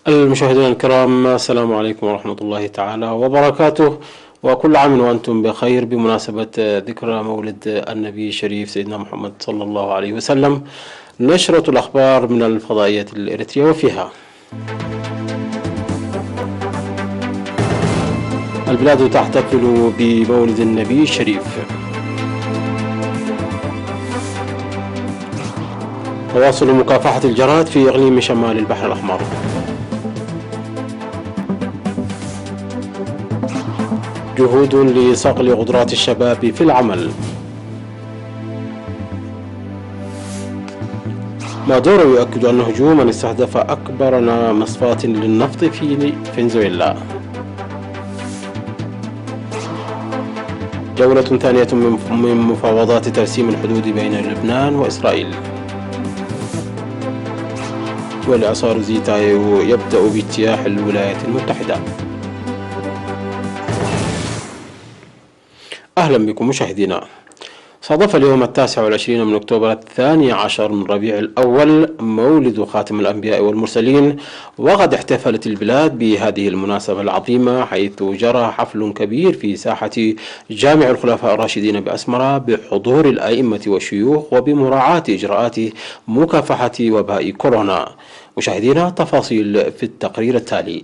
المشاهدين الكرام، السلام عليكم ورحمة الله تعالى وبركاته، وكل عام وأنتم بخير بمناسبة ذكرى مولد النبي الشريف سيدنا محمد صلى الله عليه وسلم. نشرة الأخبار من الفضائية الإريترية، وفيها: البلاد تحتفل بمولد النبي الشريف. تواصل مكافحة الجراد في إقليم شمال البحر الأحمر. جهود لصقل قدرات الشباب في العمل. مادورو يؤكد أن هجوما استهدف أكبر مصفاة للنفط في فنزويلا. جولة ثانية من مفاوضات ترسيم الحدود بين لبنان وإسرائيل. والإعصار زيتا يبدأ باجتياح الولايات المتحدة. أهلا بكم مشاهدينا. صادف اليوم 29 من أكتوبر 12 من ربيع الأول مولد خاتم الأنبياء والمرسلين، وقد احتفلت البلاد بهذه المناسبة العظيمة، حيث جرى حفل كبير في ساحة جامع الخلفاء الراشدين بأسمرة بحضور الأئمة والشيوخ وبمراعاة إجراءات مكافحة وباء كورونا. مشاهدينا، تفاصيل في التقرير التالي.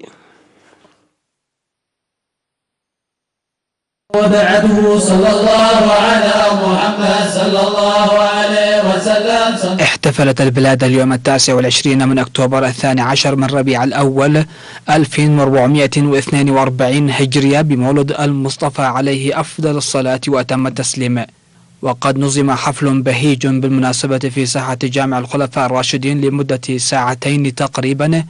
وبعده صلى الله على محمد صلى الله عليه وسلم. احتفلت البلاد اليوم 29 من أكتوبر 12 من ربيع الأول 1442 هجرية بمولد المصطفى عليه أفضل الصلاة وأتم التسليم، وقد نظم حفل بهيج بالمناسبة في ساحة جامع الخلفاء الراشدين لمدة ساعتين تقريبا،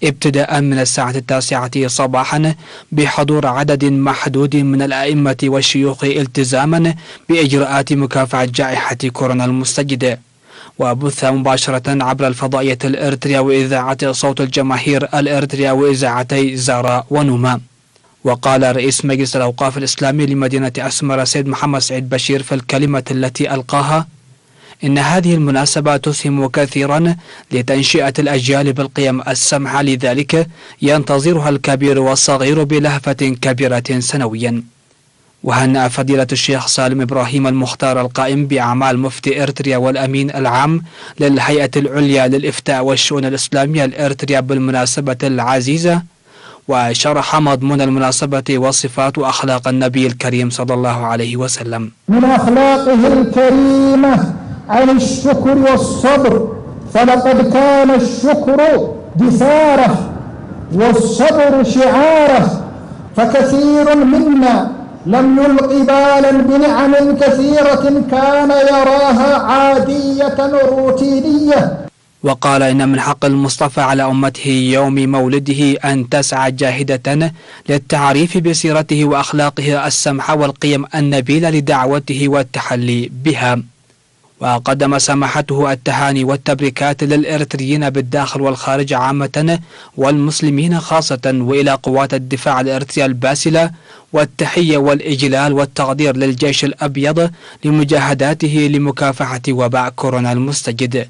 ابتداء من الساعة 9 صباحا، بحضور عدد محدود من الأئمة والشيوخ التزاما بإجراءات مكافحة جائحة كورونا المستجدة. وبث مباشرة عبر الفضائية الإريترية وإذاعة صوت الجماهير الإريترية وإذاعتي زارا ونوما. وقال رئيس مجلس الأوقاف الإسلامي لمدينة أسمرة سيد محمد سعيد بشير في الكلمة التي ألقاها إن هذه المناسبة تسهم كثيرا لتنشئة الأجيال بالقيم السمحة، لذلك ينتظرها الكبير والصغير بلهفة كبيرة سنويا. وهنأ فضيلة الشيخ سالم إبراهيم المختار القائم بأعمال مفتي إريتريا والأمين العام للهيئة العليا للإفتاء والشؤون الإسلامية الإريترية بالمناسبة العزيزة، وشرح مضمون المناسبة وصفات وأخلاق النبي الكريم صلى الله عليه وسلم. من أخلاقه الكريمة عن الشكر والصبر، فلقد كان الشكر دثاره والصبر شعاره، فكثير منا لم يلق بالا بنعم كثيرة كان يراها عادية روتينية. وقال إن من حق المصطفى على أمته يوم مولده أن تسعى جاهدة للتعريف بسيرته وأخلاقه السمحة والقيم النبيلة لدعوته والتحلي بها. وقدم سماحته التهاني والتبريكات للإريتريين بالداخل والخارج عامة والمسلمين خاصة، وإلى قوات الدفاع الإريترية الباسلة، والتحية والإجلال والتقدير للجيش الأبيض لمجاهداته لمكافحة وباء كورونا المستجد.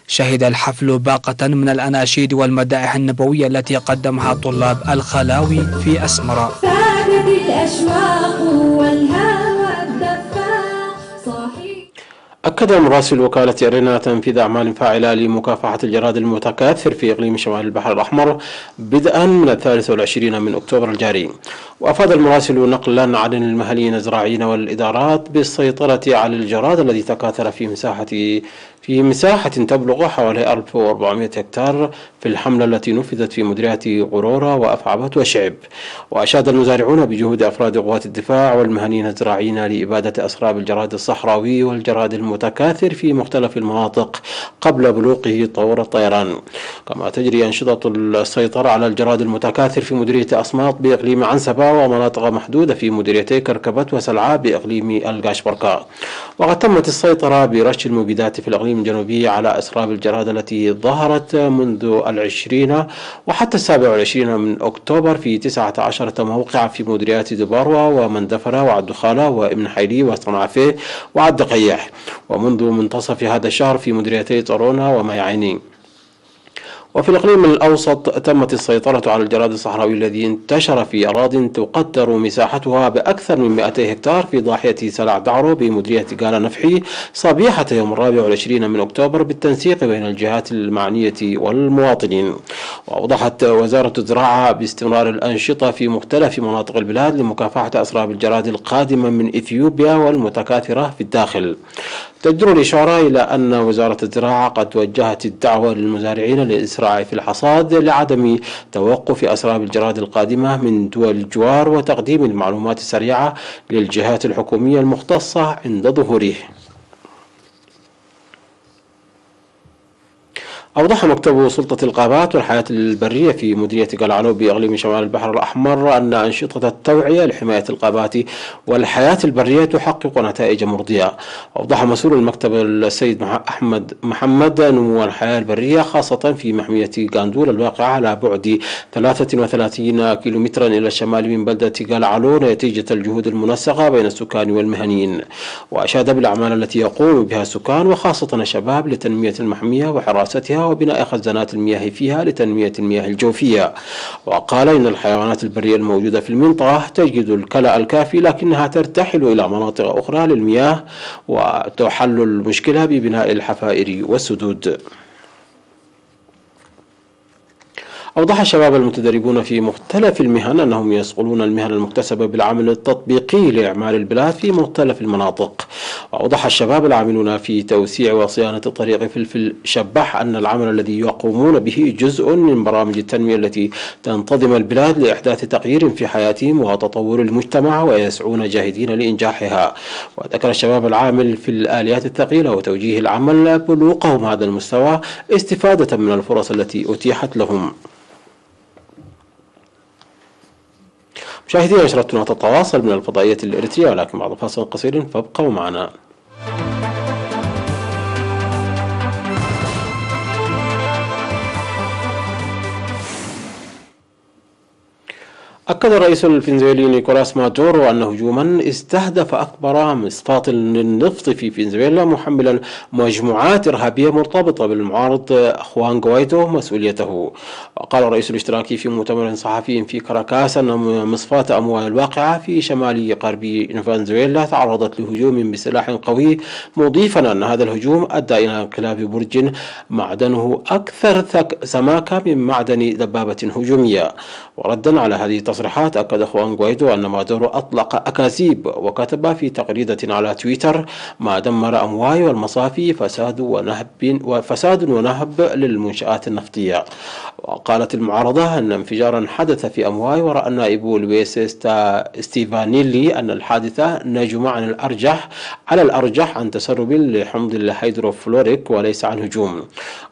شهد الحفل باقة من الأناشيد والمدائح النبوية التي قدمها طلاب الخلاوي في أسمرة. فاتت الأشواق والهوى الدفاق صحيح. أكد مراسل وكالة إرينا تنفيذ أعمال فاعلة لمكافحة الجراد المتكاثر في إقليم شمال البحر الأحمر بدءا من 23 من أكتوبر الجاري. وأفاد المراسل نقلا عن المهنيين الزراعيين والإدارات بالسيطرة على الجراد الذي تكاثر في مساحة تبلغ حوالي 1400 هكتار في الحملة التي نفذت في مديريات غرورة وأفعبت وشعب. وأشاد المزارعون بجهود أفراد قوات الدفاع والمهنيين الزراعيين لإبادة أسراب الجراد الصحراوي والجراد المتكاثر في مختلف المناطق قبل بلوغه طور الطيران. كما تجري أنشطة السيطرة على الجراد المتكاثر في مديرية أصماط بإقليم عنسبة ومناطق محدودة في مديريتي كركبت وسلعاء بإقليم القاشبركة. وقد تمت السيطرة برش المبيدات في الإقليم الجنوبي على أسراب الجراد التي ظهرت منذ 20 وحتى 27 من أكتوبر في 19 موقع في مديريات دباروة ومندفرة وعدخالة وابن حيلي وصنعفيه وعدقيح، ومنذ منتصف هذا الشهر في مديريتي طرونا وميعيني. وفي الإقليم الأوسط تمت السيطرة على الجراد الصحراوي الذي انتشر في أراضٍ تقدر مساحتها بأكثر من 200 هكتار في ضاحية سلع دعرو بمديرية قالة نفحي صبيحة يوم 24 من أكتوبر بالتنسيق بين الجهات المعنية والمواطنين. وأوضحت وزارة الزراعة باستمرار الأنشطة في مختلف مناطق البلاد لمكافحة أسراب الجراد القادمة من إثيوبيا والمتكاثرة في الداخل. تجدر الإشارة إلى أن وزارة الزراعة قد وجهت الدعوة للمزارعين للإسراع في الحصاد لعدم توقف أسراب الجراد القادمة من دول الجوار وتقديم المعلومات السريعة للجهات الحكومية المختصة عند ظهوره. أوضح مكتب سلطة الغابات والحياة البرية في مديرية قلعلو بإقليم شمال البحر الأحمر أن أنشطة التوعية لحماية الغابات والحياة البرية تحقق نتائج مرضية. أوضح مسؤول المكتب السيد أحمد محمد نمو الحياة البرية خاصة في محمية قاندول الواقعة على بعد 33 كيلومترا إلى الشمال من بلدة قلعلو نتيجة الجهود المنسقة بين السكان والمهنيين. وأشاد بالأعمال التي يقوم بها السكان وخاصة الشباب لتنمية المحمية وحراستها وبناء خزانات المياه فيها لتنمية المياه الجوفية. وقال إن الحيوانات البرية الموجودة في المنطقة تجد الكلأ الكافي لكنها ترتحل إلى مناطق أخرى للمياه وتحل المشكلة ببناء الحفائر والسدود. أوضح الشباب المتدربون في مختلف المهن أنهم يصقلون المهن المكتسبة بالعمل التطبيقي لإعمال البلاد في مختلف المناطق. وأوضح الشباب العاملون في توسيع وصيانة طريق فلفل شبح أن العمل الذي يقومون به جزء من برامج التنمية التي تنتظم البلاد لإحداث تغيير في حياتهم وتطور المجتمع ويسعون جاهدين لإنجاحها. وذكر الشباب العامل في الآليات الثقيلة وتوجيه العمل بلوغهم هذا المستوى استفادة من الفرص التي أتيحت لهم. مشاهدينا نشرتنا تتواصل من الفضائية الإريترية ولكن بعد فاصل قصير فابقوا معنا. أكد الرئيس الفنزويلي نيكولاس مادورو أن هجوما استهدف أكبر مصفاة للنفط في فنزويلا محملا مجموعات إرهابية مرتبطة بالمعارض خوان غوايدو مسؤوليته. وقال الرئيس الاشتراكي في مؤتمر صحفي في كاراكاس أن مصفاة أموال الواقعة في شمال غربي فنزويلا تعرضت لهجوم بسلاح قوي، مضيفا أن هذا الهجوم أدى إلى انقلاب برج معدنه أكثر سماكة من معدن دبابة هجومية. وردا على هذه التصريحات أكد خوان غوايدو أن مادورو أطلق أكاذيب وكتب في تغريدة على تويتر: ما دمر أمواي والمصافي فساد ونهب للمنشآت النفطية. وقالت المعارضة أن انفجارا حدث في أمواي ورأى النائب لويس ستيفانيلي أن الحادثة نجم على الأرجح عن تسرب لحمض الهيدروفلوريك وليس عن هجوم.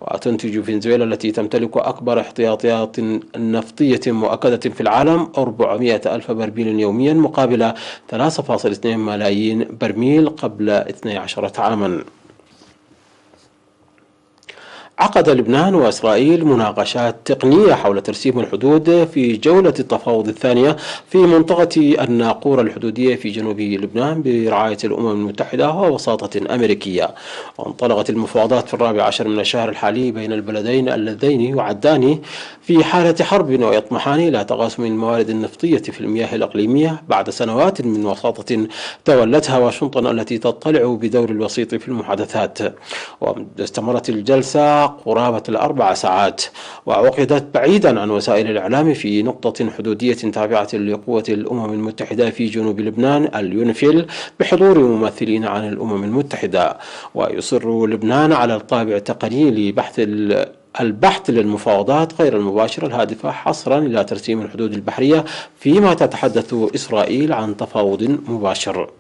وتنتج فنزويلا التي تمتلك أكبر احتياطيات نفطية مؤكدة في العالم 400,000 برميل يوميا مقابل 3.2 ملايين برميل قبل 12 عاما. عقد لبنان وإسرائيل مناقشات تقنية حول ترسيم الحدود في جولة التفاوض الثانية في منطقة الناقورة الحدودية في جنوب لبنان برعاية الأمم المتحدة ووساطة أمريكية. وانطلقت المفاوضات في 14 من الشهر الحالي بين البلدين اللذين يعدان في حالة حرب ويطمحان إلى تقاسم الموارد النفطية في المياه الإقليمية بعد سنوات من وساطة تولتها واشنطن التي تطلع بدور الوسيط في المحادثات. واستمرت الجلسة قرابة 4 ساعات وعقدت بعيدا عن وسائل الإعلام في نقطة حدودية تابعة لقوة الأمم المتحدة في جنوب لبنان اليونيفيل بحضور ممثلين عن الأمم المتحدة. ويصر لبنان على الطابع التقني البحث للمفاوضات غير المباشرة الهادفة حصرا إلى ترسيم الحدود البحرية، فيما تتحدث إسرائيل عن تفاوض مباشر.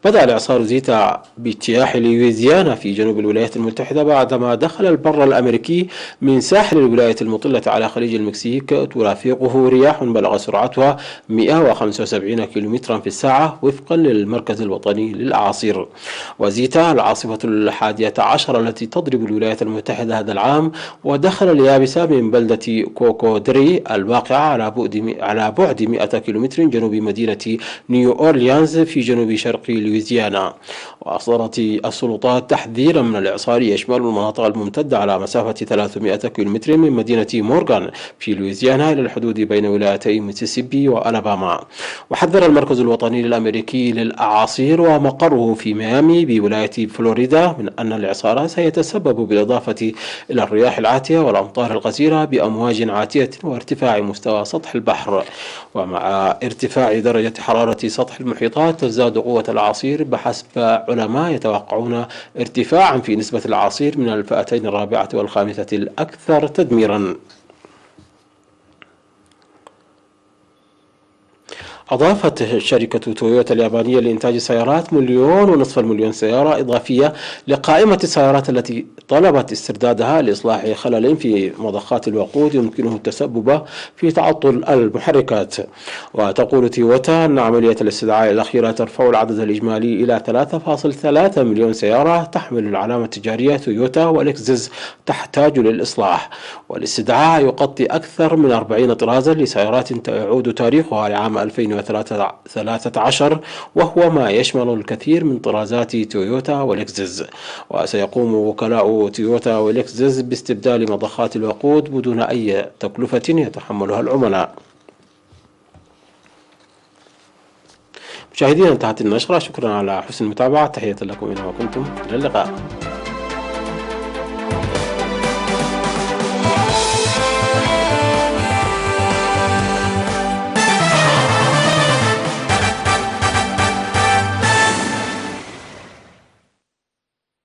بدأ الإعصار زيتا باجتياح لويزيانا في جنوب الولايات المتحدة بعدما دخل البر الأمريكي من ساحل الولاية المطلة على خليج المكسيك ترافقه رياح بلغ سرعتها 175 كيلومترا في الساعة وفقا للمركز الوطني للأعاصير. وزيتا العاصفة 11 التي تضرب الولايات المتحدة هذا العام ودخل اليابسة من بلدة كوكودري الواقعة على بعد 100 كيلومتر جنوب مدينة نيو أورليانز في جنوب شرق لويزيانا. وأصدرت السلطات تحذيرا من الإعصار يشمل المناطق الممتدة على مسافة 300 كيلومتر من مدينة مورغان في لويزيانا إلى الحدود بين ولايتي ميسيسيبي وألاباما. وحذر المركز الوطني الأمريكي للأعاصير ومقره في ميامي بولاية فلوريدا من أن الإعصار سيتسبب بالإضافة إلى الرياح العاتية والأمطار الغزيرة بأمواج عاتية وارتفاع مستوى سطح البحر. ومع ارتفاع درجة حرارة سطح المحيطات تزداد قوة الأعاصير بحسب علماء يتوقعون ارتفاعا في نسبة الأعاصير من الفئتين الرابعة والخامسة الأكثر تدميرا. أضافت شركة تويوتا اليابانية لإنتاج السيارات 1.5 مليون سيارة إضافية لقائمة السيارات التي طلبت استردادها لإصلاح خلل في مضخات الوقود يمكنه التسبب في تعطل المحركات. وتقول تويوتا أن عملية الاستدعاء الأخيرة ترفع العدد الإجمالي إلى 3.3 مليون سيارة تحمل العلامة التجارية تويوتا ولكزس تحتاج للإصلاح. والاستدعاء يغطي أكثر من 40 طرازا لسيارات يعود تاريخها لعام 2013 وهو ما يشمل الكثير من طرازات تويوتا ولكزس. وسيقوم وكلاء تويوتا ولكزس باستبدال مضخات الوقود بدون أي تكلفة يتحملها العملاء. مشاهدينا، انتهت النشرة. شكرا على حسن المتابعة. تحية لكم إلى ما كنتم. إلى اللقاء.